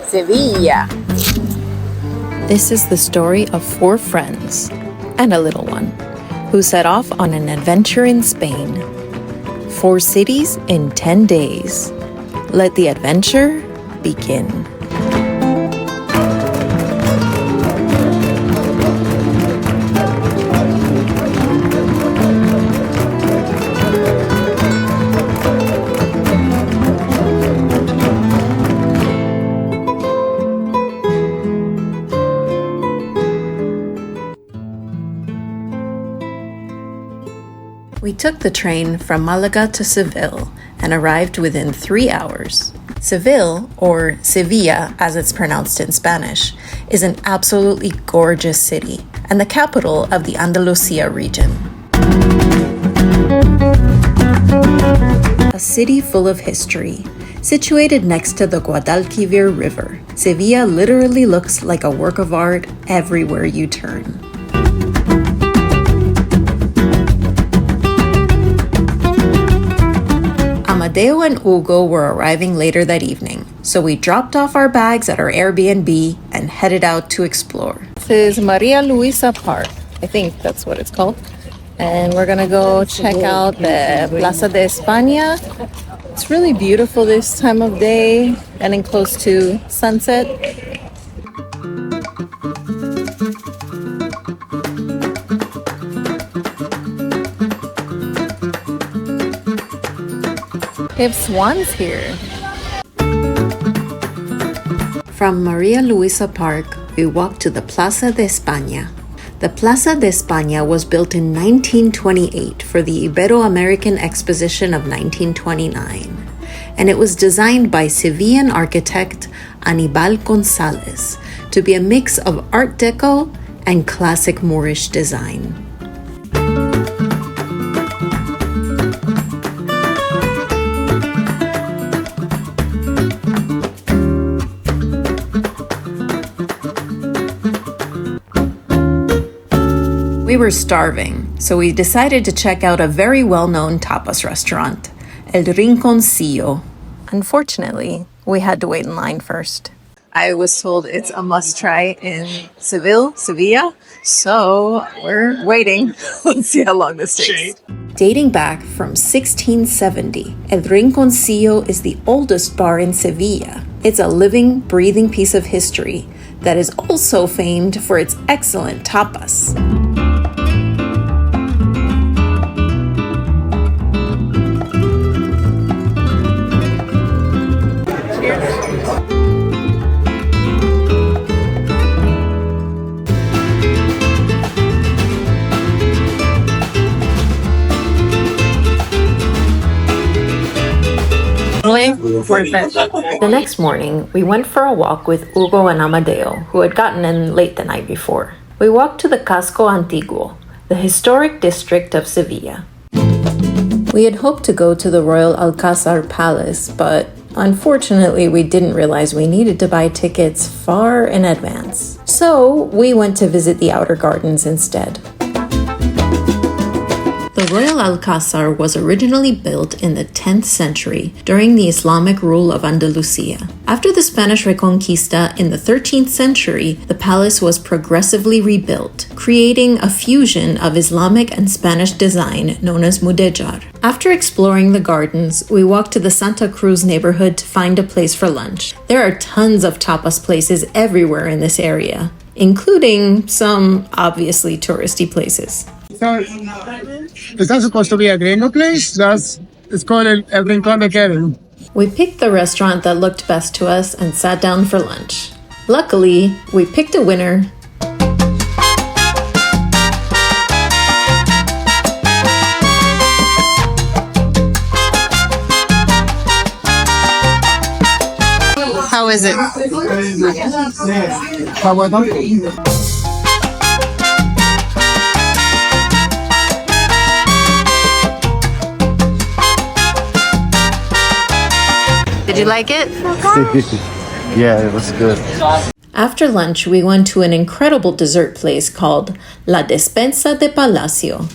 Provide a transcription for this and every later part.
Sevilla. This is the story of four friends and a little one who set off on an adventure in Spain. 4 cities in 10 days. Let the adventure begin. We took the train from Malaga to Seville and arrived within 3 hours. Seville, or Sevilla as it's pronounced in Spanish, is an absolutely gorgeous city and the capital of the Andalusia region. A city full of history. Situated next to the Guadalquivir River, Sevilla literally looks like a work of art everywhere you turn. Amadeo and Hugo were arriving later that evening, so we dropped off our bags at our Airbnb and headed out to explore. This is Maria Luisa Park. I think that's what it's called. And we're gonna go check out the Plaza de España. It's really beautiful this time of day, getting close to sunset. They have swans here. From Maria Luisa Park, we walked to the Plaza de España. The Plaza de España was built in 1928 for the Ibero-American Exposition of 1929, and it was designed by Sevillan architect Aníbal González to be a mix of Art Deco and classic Moorish design. We were starving, so we decided to check out a very well-known tapas restaurant, El Rinconcillo. Unfortunately, we had to wait in line first. I was told it's a must-try in Sevilla, so we're waiting. Let's see how long this takes. Dating back from 1670, El Rinconcillo is the oldest bar in Sevilla. It's a living, breathing piece of history that is also famed for its excellent tapas. The next morning, we went for a walk with Hugo and Amadeo, who had gotten in late the night before. We walked to the Casco Antiguo, the historic district of Sevilla. We had hoped to go to the Royal Alcázar Palace, but unfortunately we didn't realize we needed to buy tickets far in advance. So we went to visit the outer gardens instead. The Royal Alcázar was originally built in the 10th century during the Islamic rule of Andalusia. After the Spanish Reconquista in the 13th century, the palace was progressively rebuilt, creating a fusion of Islamic and Spanish design known as mudéjar. After exploring the gardens, we walked to the Santa Cruz neighborhood to find a place for lunch. There are tons of tapas places everywhere in this area, including some obviously touristy places. So, it's not supposed to be a gringo place. It's called El Rincón de Kevin. We picked the restaurant that looked best to us and sat down for lunch. Luckily, we picked a winner. How is it? How about Did you like it? Yeah, it was good. After lunch, we went to an incredible dessert place called La Despensa de Palacio.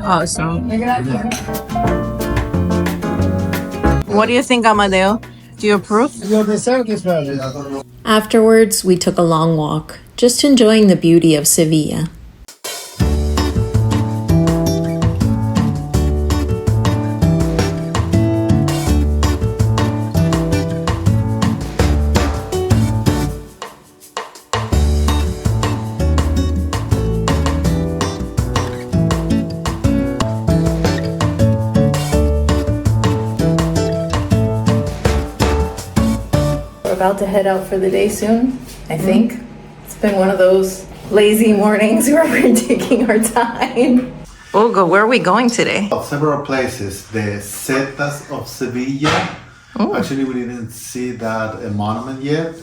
Awesome. What do you think, Amadeo? Do you approve? Afterwards, we took a long walk, just enjoying the beauty of Sevilla. About to head out for the day soon, I think. It's been one of those lazy mornings where we're taking our time. Olga, where are we going today? Several places. The Setas of Sevilla. Oh. Actually, we didn't see that monument yet.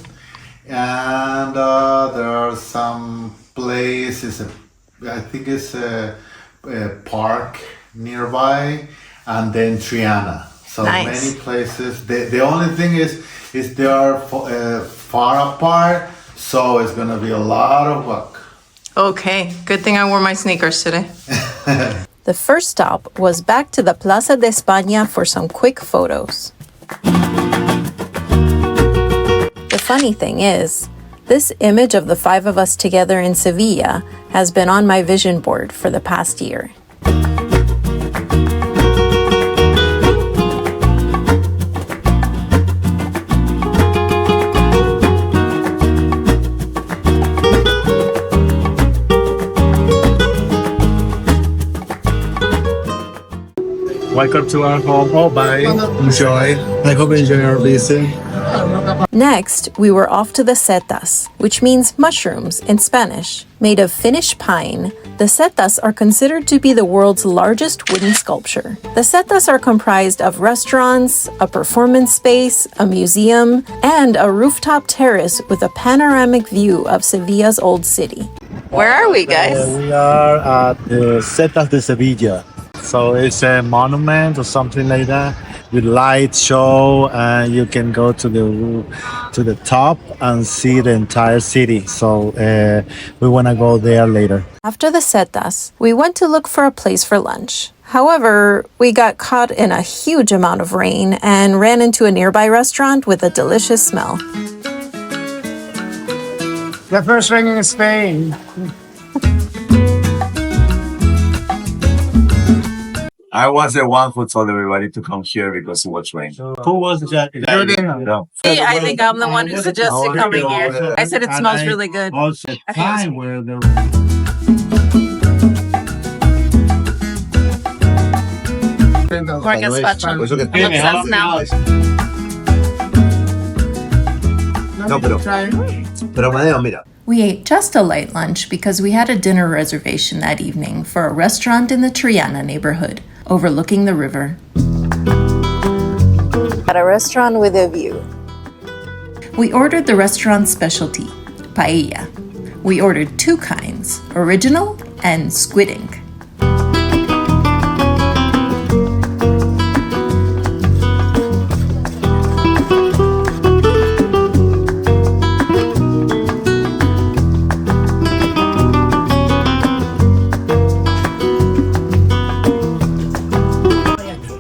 And there are some places, I think it's a park nearby, and then Triana. So Nice. Many places. The only thing is they are far apart, so it's gonna be a lot of work. Okay, good thing I wore my sneakers today. The first stop was back to the Plaza de España for some quick photos. The funny thing is, this image of the five of us together in Sevilla has been on my vision board for the past year. Welcome to our home. Oh, bye. Enjoy. I hope you enjoy your visit. Next, we were off to the setas, which means mushrooms in Spanish. Made of Finnish pine, the setas are considered to be the world's largest wooden sculpture. The setas are comprised of restaurants, a performance space, a museum, and a rooftop terrace with a panoramic view of Sevilla's old city. Where are we, guys? We are at the Setas de Sevilla. So it's a monument or something like that with light show, and you can go to the top and see the entire city. So we want to go there later. After the setas, we went to look for a place for lunch. However, we got caught in a huge amount of rain and ran into a nearby restaurant with a delicious smell. The first rain in Spain. I was the one who told everybody to come here because it was rain. Who was that? No. See, I think I'm the one who suggested coming here. I said it smells really good. Also, I think it's- time where the More gazpacho. Eso que I'm obsessed now. No, pero Amadeo, mira. We ate just a light lunch because we had a dinner reservation that evening for a restaurant in the Triana neighborhood, overlooking the river. At a restaurant with a view. We ordered the restaurant's specialty, paella. We ordered two kinds, original and squid ink.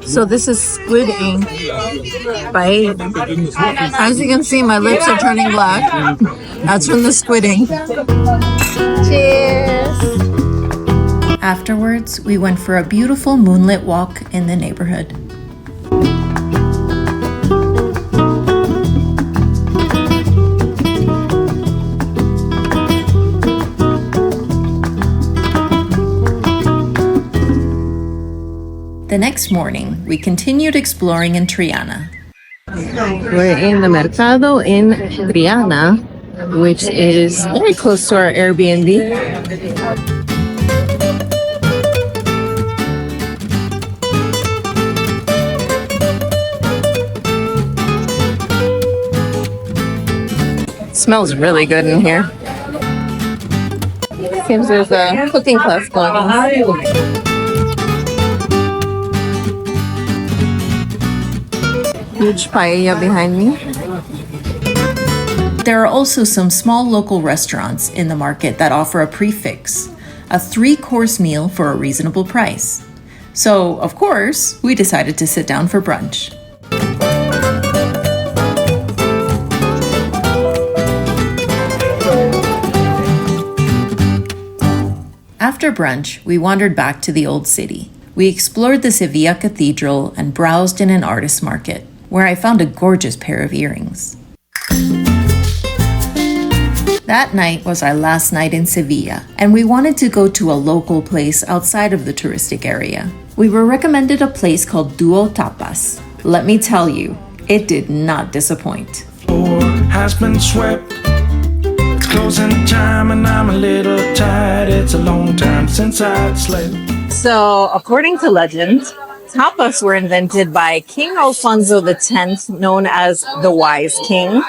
So this is squid ink paella. As you can see, my lips are turning black. That's from the squid ink. Cheers! Afterwards, we went for a beautiful moonlit walk in the neighborhood. The next morning, we continued exploring in Triana. We're in the Mercado in Triana, which is very close to our Airbnb. Smells really good in here. Seems there's a cooking class going on. Huge paella behind me. There are also some small local restaurants in the market that offer a prix fixe. a 3-course meal for a reasonable price. So, of course, we decided to sit down for brunch. After brunch, we wandered back to the old city. We explored the Sevilla Cathedral and browsed in an artist's market, where I found a gorgeous pair of earrings. That night was our last night in Sevilla, and we wanted to go to a local place outside of the touristic area. We were recommended a place called Tapas. Let me tell you, it did not disappoint. Has been swept. It's closing time and I'm a little tired. It's a long time since I'd slept. So, according to legend, tapas were invented by King Alfonso X, known as the Wise King.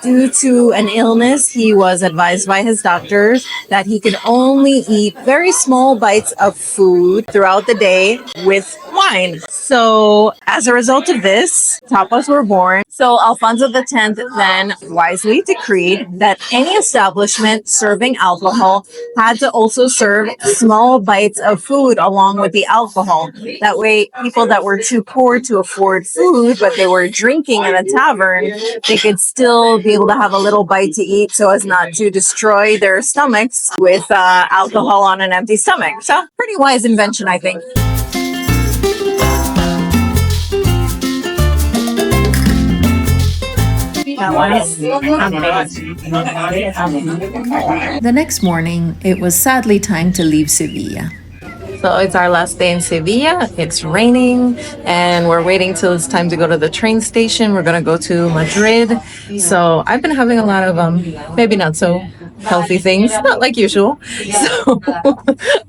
Due to an illness, he was advised by his doctors that he could only eat very small bites of food throughout the day with wine. So, as a result of this, tapas were born. So, Alfonso X then wisely decreed that any establishment serving alcohol had to also serve small bites of food along with the alcohol. That way, people that were too poor to afford food, but they were drinking in a tavern, they could still be able to have a little bite to eat so as not to destroy their stomachs with alcohol on an empty stomach. So, pretty wise invention, I think. The next morning, it was sadly time to leave Sevilla. So it's our last day in Sevilla. It's raining and we're waiting till it's time to go to the train station. We're going to go to Madrid. So I've been having a lot of maybe not so healthy things, not like usual. So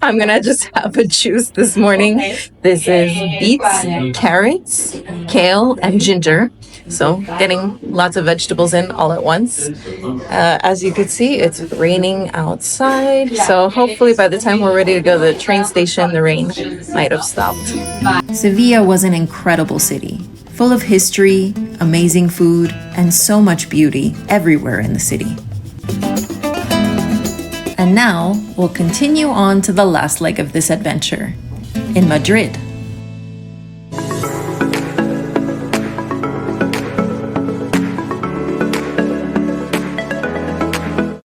I'm going to just have a juice this morning. This is beets, carrots, kale, and ginger. So getting lots of vegetables in all at once. As you can see, it's raining outside. So hopefully by the time we're ready to go to the train station, the rain might have stopped. Sevilla was an incredible city, full of history, amazing food, and so much beauty everywhere in the city. And now we'll continue on to the last leg of this adventure, in Madrid.